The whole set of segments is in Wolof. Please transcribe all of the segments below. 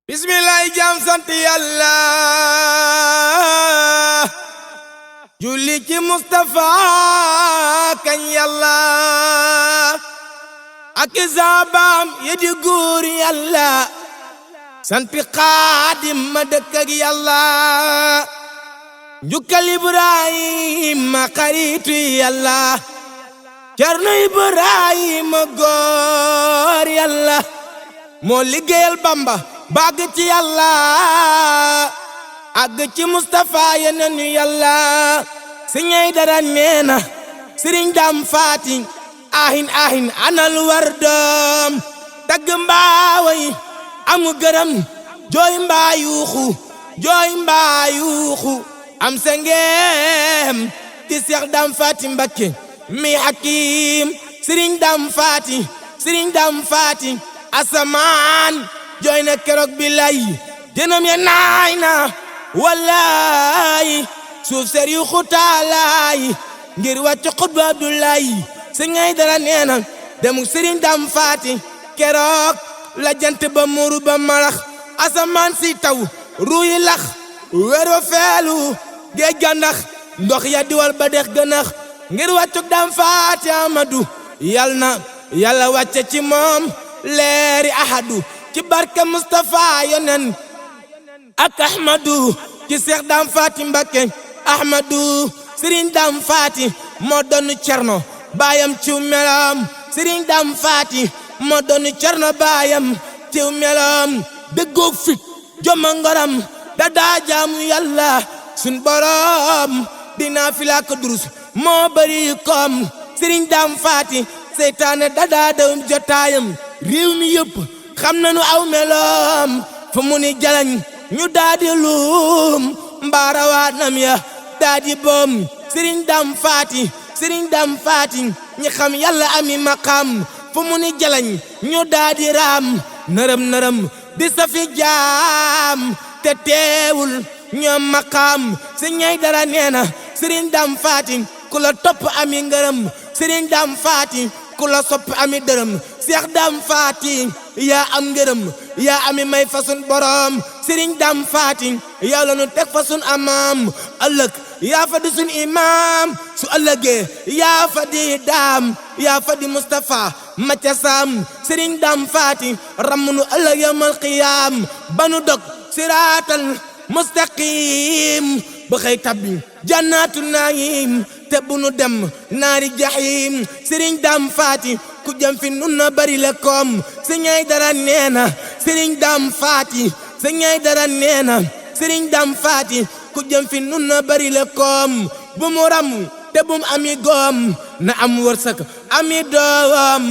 bismillah jam sant yàlla julli ci Mustafa kañ yàlla ak zaabam yi di góor yàlla sant Xaadim ma dëkk ak yàlla njukkal Ibrahima xaritu yàlla Cerno Ibrahima góor yàlla moo liggéeyal Bamba bàgg ci yàlla àgg ci Mustafa yeneen yu yàlla Serigne Aidara nee na Serigne Dame Faty ahin anal wardam tagg mbaaway amu gërëm jooy mbaa yuuxu am sengeem di Seex Dame Faty Mbacké mi hakim Serigne Dame Faty asamaan jooy na keroog bi lay jënam ya naay na wallaay suuf ser yu xutaalaay ngir wàcc xutba Abdoulaye Serigne Aidara nee na demuk Serigne Dame Faty keroog la jant ba muuru ba marax asamaan si taw ruuyi lax wéro feelu géej gandax ndox ya diwal ba dex gënax ngir wàccuk Dame Faty Amadou yàlla wàcce ci moom leeri ahadu ci barke Mustafa yonen ak Ahmadu ci Seex Dame Faty Mbacké Ahmadu Serigne Dame Faty moo doon Cerno baayam ciw meloom Serigne Dame Faty moo doon Cerno baayam ciw meloom dëggoog fit joma ngoram da daa jaamu yàlla sun borom dina filaa ko durus moo bari koom Serigne Dame Faty seytaane da daa dawum jotaayam réew mi yëpp xam nañu aw meloom fa mu ni jalañ ñu daadi luum mbaarawaanam ya daadi boom Serigne Dame Faty ñi xam yàlla ami maqam fa mu ni jalañ ñu daadi raam nërëm di safi jaam te teewul ñoom maqam Serigne Aidara nee na Serigne Dame Faty ku la topp ami ngërëm Serigne Dame Faty ku la sopp ami dërëm Seex Dame Faty yaa am ngërëm yaa ami may fasun borom Serigne Dame Faty yaa la nu teg fasun amam ëllëg yaa fa di sun imam su ëllëgee yaa fa di daam yaa fa di Mustafa macca sam Serigne Dame Faty ramunu ëllëg yawmal qiyaam banu dog siraatal mustaqim ba xëy tabbi jannaatu naayim te bu nu dem naari jahim Serigne Dame Faty ku jëm fi nun na bari la koom Serigne Aidara nee na Serigne Dame Faty ku jëm fi nun na bari la koom bu mu ram te bu mu ami goom na am wërsëg ami doom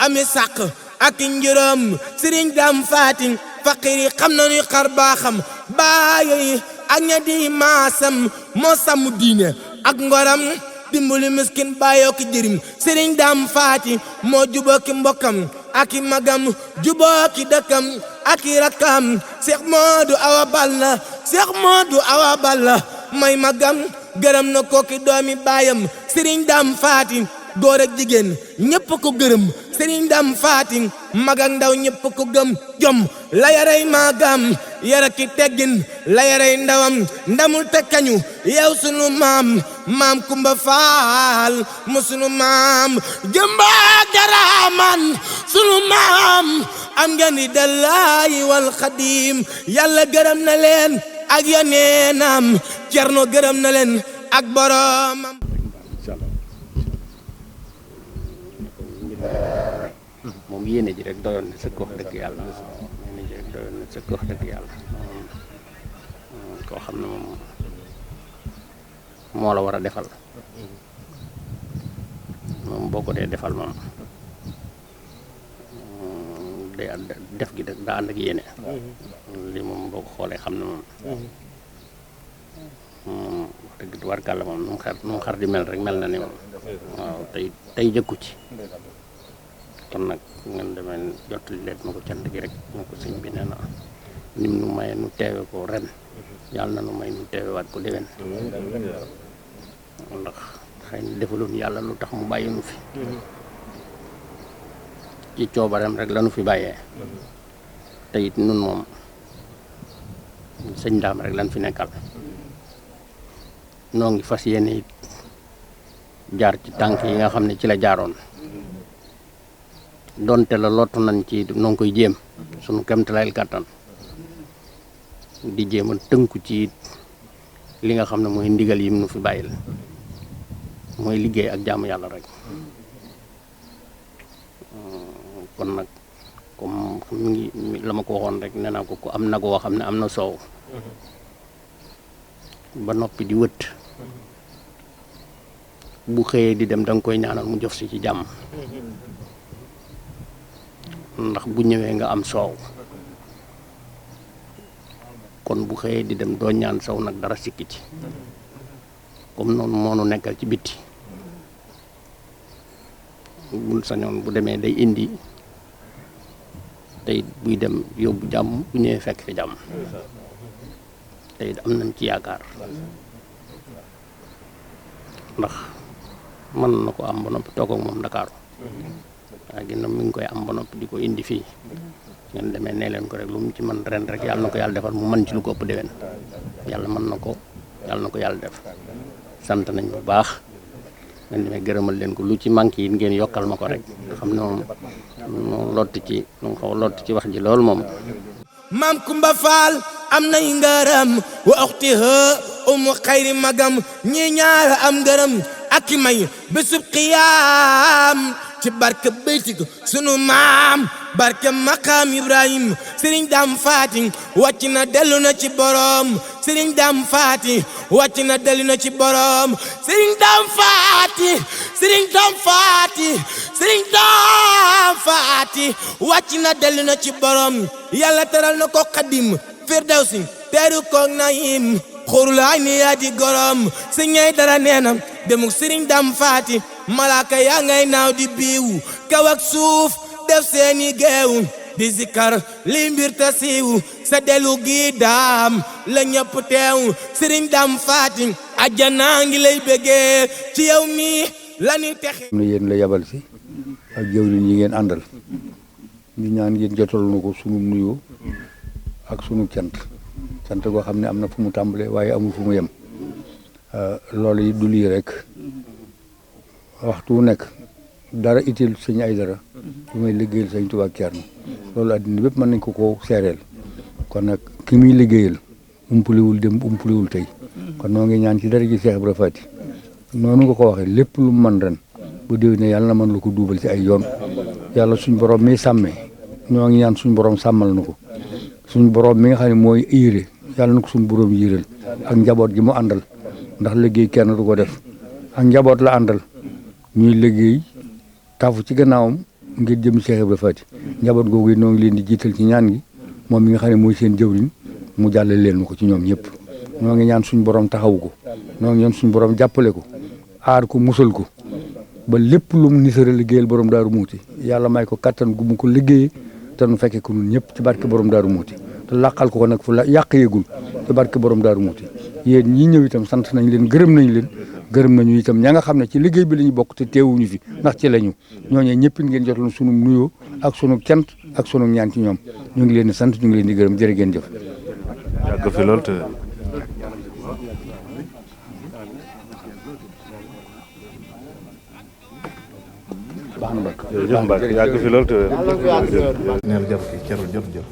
ami sàq ak njuróom Serigne Dame Faty faqiri xam nañuy xar baaxam baayoy ak ña di maasam moo sàmm diine ak ngoram dimbali miskin baayoo ki jërim Serigne Dame Faty moo juboo ki mbokkam ak i magam juboo ki dëkkam ak i rakkam Seex Moodu Awa Balla may magam gërëm na kooki doomi baayam Serigne Dame Faty góor ak jigéen ñépp ko gërëm Serigne Dame Faty mag ak ndaw ñépp ko gëm jom la yarey magam yara ki teggin la yarey ndawam ndamul te kañu yow sunu maam Kumba Faal mu sunu maam jëmba garaman sunu maam am ngeen di Dallaahi wal Xadim yàlla gërëm na leen ak yoneenam Cerno gërëm na leen ak boromam moom yéene ji rek doyoon na sëkk wax dëgg yàlla koo xam ne moom moo la war a defal moom boo ko dee defal moom day def gi daa ànd ak yéene li moom boo ko xoolee xam ne moom wax dëgg warkàlla moom nu mu xar di mel rek mel na ni moom waaw tey jëkku ci kon nag ngeen demee jottali leen ma ko cant gi rek ma ko sëñ bi nee na nim nu maye nu teewe ko ren yàlla na nu may nu teewe waat ko déwén ndax xëy na defaloon yàlla lu tax mu bàyyi nu fi ci coobareem rek la nu fi bàyyee te it nun moom sëñ daam rek lan fi nekkal noo ngi fas yéene it jaar ci tànk yi nga xam ne ci la jaaroon donte la lottu nañ ci noo ngi koy jéem sunu kemtalaayal kàttan di jéem a tënku ci li nga xam ne mooy ndigal yim nu fi bàyyil mooy liggéey ak jaamu yàlla rek kon nag comme mi ngi la ma ko waxoon rek nee naa ko ku am nag woo xam ne am na soow ba noppi di wët bu xëyee di dem da nga koy ñaanal mu jof si ci jàmm ndax bu ñëwee nga am soow kon bu xëyee di dem doo ñaan saw nag dara sikki ci comme noonu moo nu nekkal ci bitti buñ sañoon bu demee day indi tey buy dem yóbbu jàmm bu ñëwee fekk fi jàmm tey am nañ ci yaakaar ndax mën na ko am ba noppi toog ak moom Ndakaaru waaye ginnaaw mi ngi koy am ba noppi di ko indi fii ngeen demee nee leen ko rek lu mu ci mën ren rek yàlla na ko yàlla defal mu mën ci lu ko ëpp déwén yàlla mën na ko yàlla na ko yàlla def sant nañ bu baax ngeen demee gërëmal leen ko lu ci manqué yi ngeen yokkal ma ko rek xam ne moom nu lott ci nu xaw lott ci wax ji loolu moom maam Kumba Faal am nay ngërëm wa uxtiha umu xayri magam ñi ñaar am ngërëm ak i may bésub qiyaam ci barke baytik sunu maam barke maqaam Ibrahim Serigne Dame Faty wàcc na dellu na ci borom Serigne Dame Faty wàcc na dellu na ci borom Serigne Dame Faty Serigne Dame Faty Serigne Dame Faty wàcc na dellu na ci borom yàlla teral na ko Xadim Firdawsi teeru ko Naim xurul ayni yaa di gorom Serigne Aidara nee na demuk Serigne Dame Faty malaaka yaa ngay naaw di biiw kaw ak suuf def seeni géew di zikar li mbir ta siiw sa delu gi daam la ñëpp teew Serigne Dame Faty ajjana ngi lay bëggee ci yow mi la ñuy texe ne yéen la yabal si ak jëwriñ yi ngeen àndal ñu ñaan ngeen jotal na ko sunu nuyoo ak sunu cant goo xam ne am na fu mu tàmbalee waaye amul fu mu yem loolu yi du lii rek waxtu wu nekk dara itteel sëñ Aidara lu may liggéeyal sëñ Tuubaa Ceerno loolu àddina bépp mën nañ ko koo seereel kon nag ki muy liggéeyal umpulewul dem umpulewul tey kon noo ngi ñaan ci dara ji Seex Ibra Faty noonu nga ko waxee lépp lu mu mën ren bu déwénee yàlla na mën la ko duubal ci ay yoon yàlla suñ borom mi sàmmee ñoo ngi ñaan suñ borom sàmmal na ko suñ borom mi nga xam ne mooy iire yàlla na ko suñ borom yiiral ak njaboot gi mu àndal ndax liggéey kenn du ko def ak njaboot la àndal ñuy liggéey tafu ci gannaawam ngir jëm Cheikh Ibra Faty njaboot googu yi noo ngi leen di jiital ci ñaan gi moom mi nga xam ne mooy seen jëwriñ mu jàllale leen ko ci ñoom ñëpp noo ngi ñaan suñ borom taxawu ko noo ngi ñaan suñ borom jàppale ko aar ko musal ko ba lépp lu mu nisara liggéeyal borom Daaru Muuti yàlla may ko kattan gu mu ko liggéeyee te nu fekkee ko ñun ñëpp ci barke borom Daaru Muuti te làqal ko nag fu la yàq yëgul ci barke borom Daaru Muuti yéen ñi ñëw itam sant nañ leen gërëm nañu itam ña nga xam ne ci liggéey bi la ñu bokk te teewuñu fi ndax ci lañu ñooñee ñëpp ngeen jotal sunu nuyoo ak sunu cant ak sunu ñaan ci ñoom ñu ngi leen di sant ñu ngi leen di gërëm jërë ngeen jëf. yàgg fi lool te baax na Mbacke jërëjëf Mbacke yàgg fi lool te neel jàpp ki cero jot jëf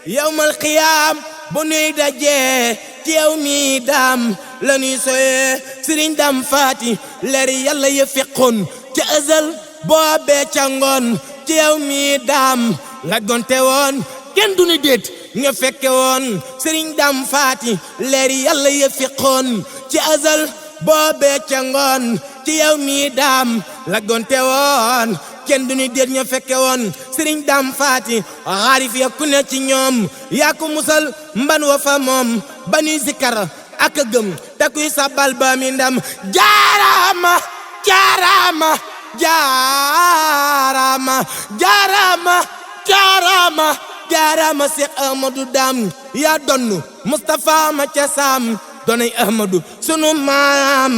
yawmal qiyaam bu nuy dajee ci yow mi daam la ñuy soyee Serigne Dame Faty leer yàlla ya fekkoon ca azal boobee ca ngoon ci yow mi daam la gonte woon kenn du ni déet nga fekke woon sëriñ Dam Faati leeri yàlla ya fiqoon ci azal boobee ca ngoon ci yow mi daam la gonte woon kenn du ni déet nga fekke woon sëriñ Dam Faati xaarif ya ku ne ci ñoom yaa ko musal mban wa fa moom ba nuy zikkar ak gëm te kuy sabal ba mi ndam jaarama jaarama jaarama jaarama jaarama jaarama Seex Ahmadu Dam yaa donnu Mustafa ma ca saam donay Ahmadu sunu maam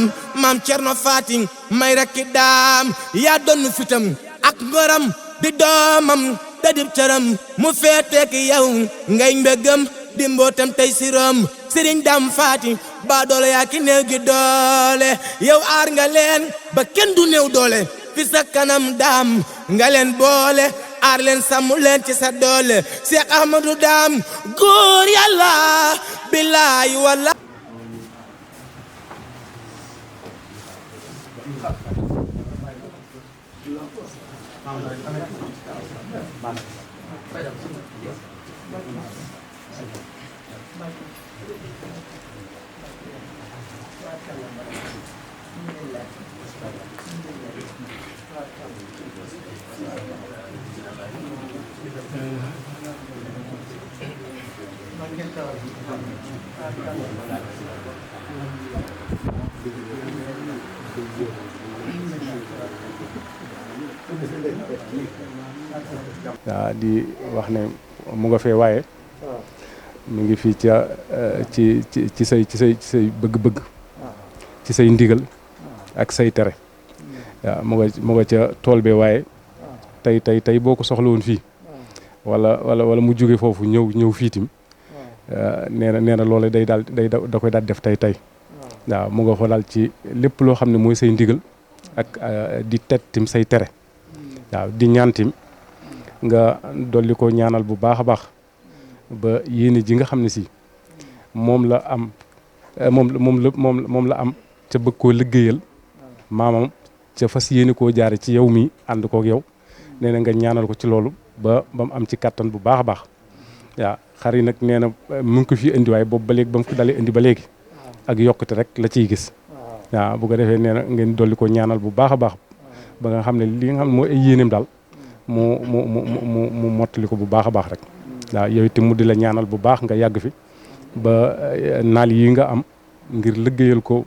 Cerno Faati may rakki daam yaa donnu fitam ak ngoram di doomam te dib cëram mu feeteek yow ngay mbégam di mbootam tey sirom sëriñ Dam Faati ba doole yaa ki néew gi doole yow aar nga leen ba kenn du néew doole fi sa kanam daam nga leen boole aar leen sàmm leen ci sa doole Seex Ahmadu Dam góor yàlla billaay walla waaw di wax ne mu nga fee waaye mu ngi fii ca ci say bëgg-bëgg ci say ndigal ak say tere waaw mu nga ca tool bee waaye tey boo ko soxla woon fii wala mu jóge foofu ñëw fiitim nee na loole da koy daal def tey waaw mu nga fa daal ci lépp loo xam ne mooy say ndigal ak di tettim say tere waaw di ñaantim nga dolli ko ñaanal bu baax a baax ba yéene ji nga xam ne si moom la am moom la am ca bëgg koo liggéeyal maamam ca fas yéene koo jaare ci yow mi ànd kook yow nee na nga ñaanal ko ci loolu ba mu am ci kàttan bu baax a baax waaw xar yi nag nee na mu ngi ko fi indi waaye boobu ba léegi ba mu ko dalee indi ba léegi ak yokkute rek la ciy gis waaw bu ko defee nee na ngeen dolli ko ñaanal bu baax a baax ba nga xam ne li nga xam ne mooy ay yéeneem daal mu mottali ko bu baax a baax rek waaw yow itam mu di la ñaanal bu baax nga yàgg fi ba naal yi nga am ngir liggéeyal ko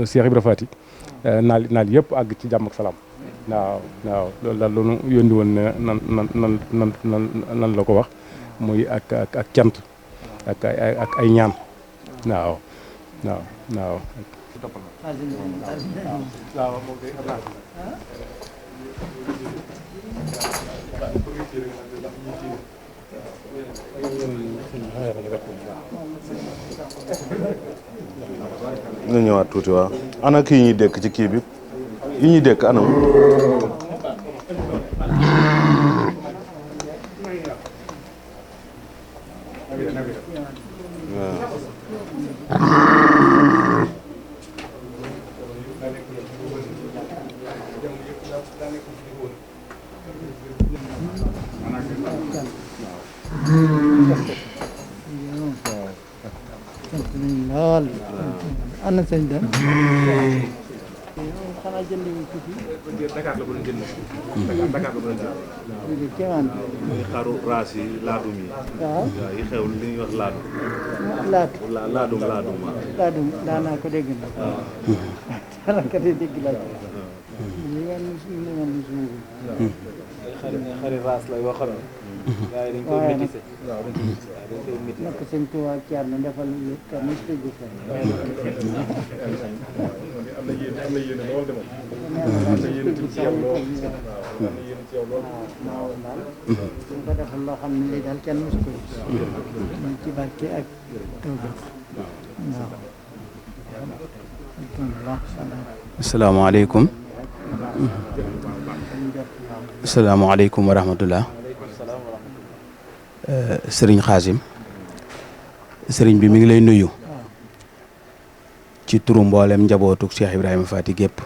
Cheikh Ibra Faty naal yëpp àgg ci jàmm ak salaam waaw loolu daal loolu yónni woon ne nan la ko wax muy ak cant ak ay ñaan waaw. nga ñëwaat tuuti waaw ana kii ñuy dekk ci kii bi yi ñuy dekk anam lool ana sëñ da xanaa jënd wu ci Dakar la ko doon jënd Dakar la ko doon jënd kéemaan muy xaru raas yi laadum yi waaw yi xew li ñuy wax laadum laadum daanaa ko dégg na daanaa ko dégg laa xari raas la yoo xam ne gars yi dañ koy métissé nak sëñ Tuubaa caar na defal ka mis te gis am na yéene lool de moom am na yéene ci yow lool am na yéene ci yow lool waaw daal suñ ko defal loo xam ne lii daal kenn mosu ko gis ñu ci barke ak tawfeex waaw asalaamaaleykum asalaamaaleykum wa rahmatullah sëriñ Xaasim sëriñ bi mi ngi lay nuyu ci turu mboolem njabootu Cheikh Ibrahima Faty gépp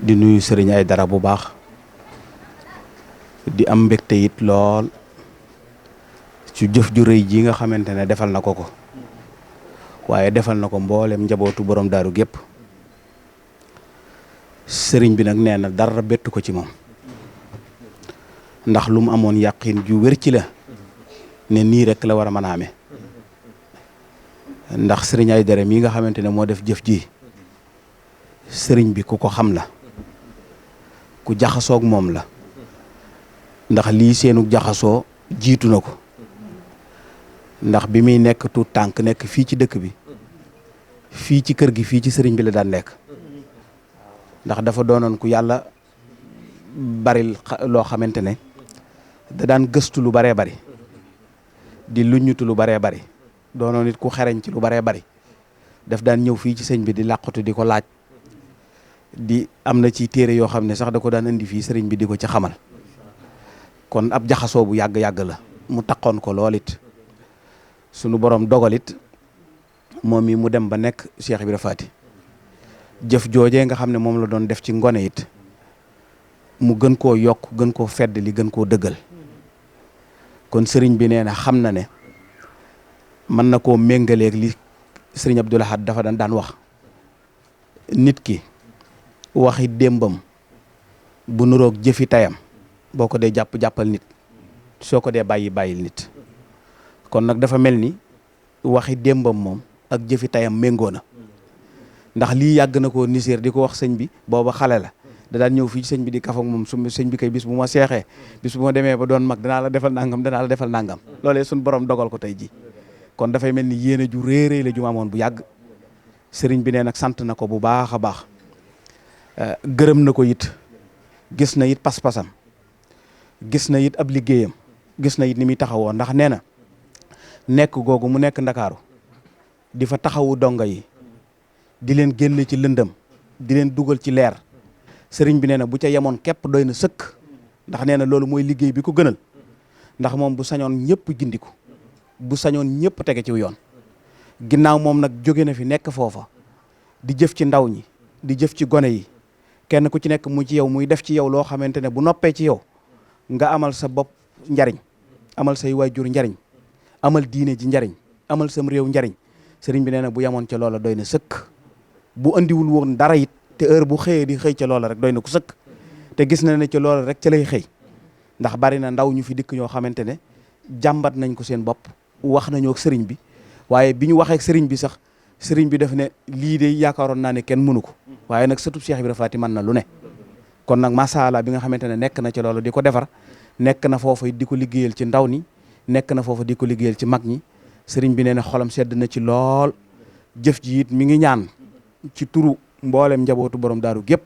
di nuyu Serigne Aidara bu baax di am mbégte it lool ci jëf ju rëy ji nga xamante ne defal na ko waaye defal na ko mboolem njabootu borom daaru gépp sëriñ bi nag nee na dara bettu ko ci moom ndax lu mu amoon yàqin ju wér ci la ne nii rek la war a mën a amee ndax sëriñ Aidara mii nga xamante ne moo def jëf ji sëriñ bi ku ko xam la ku jaxasoog moom la ndax lii seenu jaxasoo jiitu na ko ndax bi muy nekk tuut tànk nekk fii ci dëkk bi fii ci kër gi fii ci sëriñ bi la daan nekk ndax dafa doonoon ku yàlla bari loo xamante ne da daan gëstu lu baree bari di luññutu lu baree bari doonoon nit ku xereñ ci lu baree bari daf daan ñëw fii ci sëñ bi di làqatu di ko laaj di am na ci téere yoo xam ne sax da ko daan indi fii sëriñ bi di ko ci xamal kon ab jaxasoo bu yàgg-yàgg la mu taqoon ko lool it sunu borom dogalit moom mi mu dem ba nekk Cheikh Ibra Faty jëf joojee nga xam ne moom la doon def ci ngone it mu gën koo yokk gën koo fedd li gën koo dëggal kon sëriñ bi nee na xam na ne mën na koo méngaleeg li sëriñ Abdou Lahad dafa daan wax nit ki waxi démbam bu nuroog jëfi tayam boo ko dee jàppal nit soo ko dee bàyyil nit kon nag dafa mel ni waxi démbam moom ak jëfi tayam méngoo na ndax lii yàgg na koo niséer di ko wax sëñ bi booba xale la da daan ñëw fii sëñ bi di kaf ak moom su sëñ bi kay bis bu ma seexee bis bu ma demee ba doon mag danaa la defal nangam loolee suñ borom dogal ko tey ji kon dafay mel ni yéene ju réeréy la ju ma amoon bu yàgg sëriñ bi nee nag sant na ko bu baax a baax gërëm na ko it gis na it pas-pasam gis na it ab liggéeyam gis na it ni muy taxawoo ndax nee na nekk googu mu nekk ndakaaru di fa taxawu donga yi di leen génne ci lëndëm di leen dugal ci leer sëriñ bi nee na bu ca yemoon képp doy na sëkk ndax nee na loolu mooy liggéey bi ko gënal ndax moom bu sañoon ñëpp gindiku bu sañoon ñëpp tege ci yoon ginnaaw moom nag jóge na fi nekk foofa di jëf ci ndaw ñi di jëf ci gone yi kenn ku ci nekk mu ci yow muy def ci yow loo xamante ne bu noppee ci yow nga amal sa bopp njariñ amal say waajur njariñ amal diine ji njariñ amal sam réew njariñ sëriñ bi nee na bu yemoon ca loola doy na sëkk bu andiwul woon dara it te heure bu xëyee di xëy ca loola rek doy na ko sëkk te gis na ne ca loola rek ca lay xëy ndax bari na ndaw ñu fi dikk ñoo xamante ne jàmbat nañ ko seen bopp wax nañoo ak sëriñ bi waaye bi ñu waxee ak sëriñ bi sax sëriñ bi def ne lii de yaakaaroon naa ne kenn mënu ko waaye nag sëtub Cheikh Ibra Faty mën na lu ne kon nag macha allah bi nga xamante ne nekk na ci loolu di ko defar nekk na foofa di ko liggéeyal ci ndaw ni nekk na foofa di ko liggéeyal ci mag ñi sëriñ bi nee na xolam sedd na ci lool jëf ji it mi ngi ñaan ci turu mboolem njabootu borom daaru gépp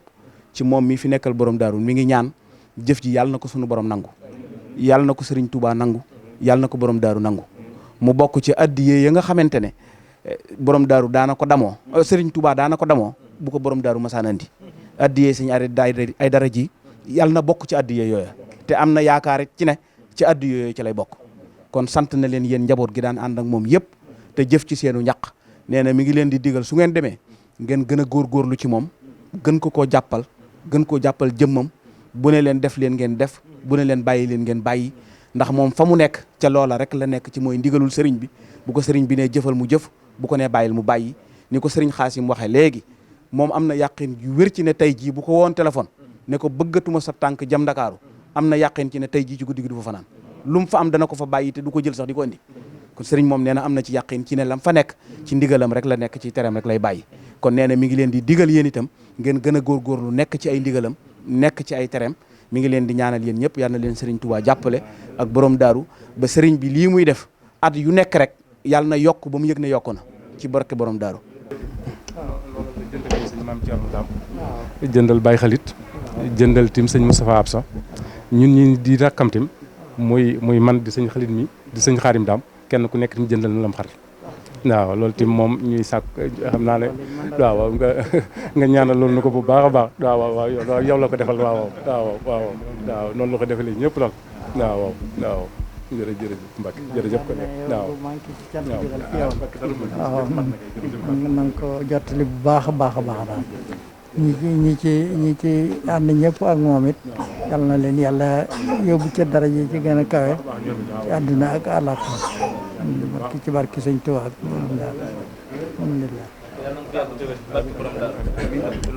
ci moom mi fi nekkal borom daaru mi ngi ñaan jëf ji yàlla na ko sunu borom nangu yàlla na ko sëriñ Touba nangu yàlla na ko borom daaru nangu mu bokk ci addiye ya nga xamante ne borom daaru daana ko damoo sëriñ Touba daana ko damoo bu ko borom daaru masaan andi addiye sëñ Aidara ji yàlla na bokk ci addiye yooya te am na yaakaar ci ne ci addiye yooyu ci lay bokk kon sant na leen yéen njaboot gi daan ànd ak moom yëpp te jëf ci seenu ñaq nee na mi ngi leen di digal su ngeen demee ngeen gën a góorgóorlu ci moom gën ko koo jàppal jëmmam bu ne leen def leen ngeen def bu ne leen bàyyi leen ngeen bàyyi ndax moom fa mu nekk ca loola rek la nekk ci mooy ndigalul sëriñ bi bu ko sëriñ bi ne jëfal mu jëf bu ko nee bàyyil mu bàyyi ni ko sëriñ Xaasim waxee léegi moom am na yàqin yu wér ci ne tey jii bu ko woon téléphone ne ko bëggatuma sa tànk jëm Ndakaaru am na yàqin ci ne tey jii ci guddi gi du fa fanaan lu mu fa am dana ko fa bàyyi te du ko jël sax di ko indi kon sëriñ moom nee na am na ci yàqin ci ne lam fa nekk ci ndigalam rek la nekk ci tereem rek lay bàyyi kon nee na mi ngi leen di digal yéen itam ngeen gën a góorgóorlu nekk ci ay ndigalam nekk ci ay tereem mi ngi leen di ñaanal yéen ñëpp yal na leen sëriñ Touba jàppale ak borom daaru ba sëriñ bi lii muy def at yu nekk rek yàlla na yokk ba mu yëg ne yokku na ci barke borom daaru jëndal Baye Xalit jëndal tim sëñ Moustapha Absa ñun ñi di rakkam tim muy man di sëñ Xalit mi di sëñ Xaarim Daam kenn ku nekk tim jëndal na lam xar waaw loolu tim moom ñuy sàkk xam naa ne waaw nga ñaanal loolu na ko bu baax a baax waaw yow la ko defal waaw noonu la ko defalee ñëpp daal waaw jërëjëf Mbacke jërëjëf ko waaw waaw na nga ko jottali bu baax a baax a baax daal ñi ci ànd ñëpp ak moom it yal na leen yàlla yóbbu ca dara ji ci gën a kawe ci àdduna ak àllaaxira ci barki sëñ Tuubaa alhamdulilah.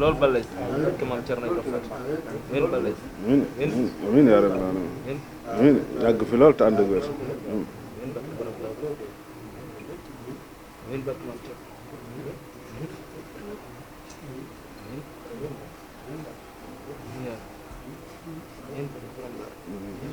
loolu ba lay barke maam Cerno ko fat amiin ba lay amiin yaa rabbal aalamiin amiin yàgg fi lool te ànd ak wér amiin barke maam Cerno amiin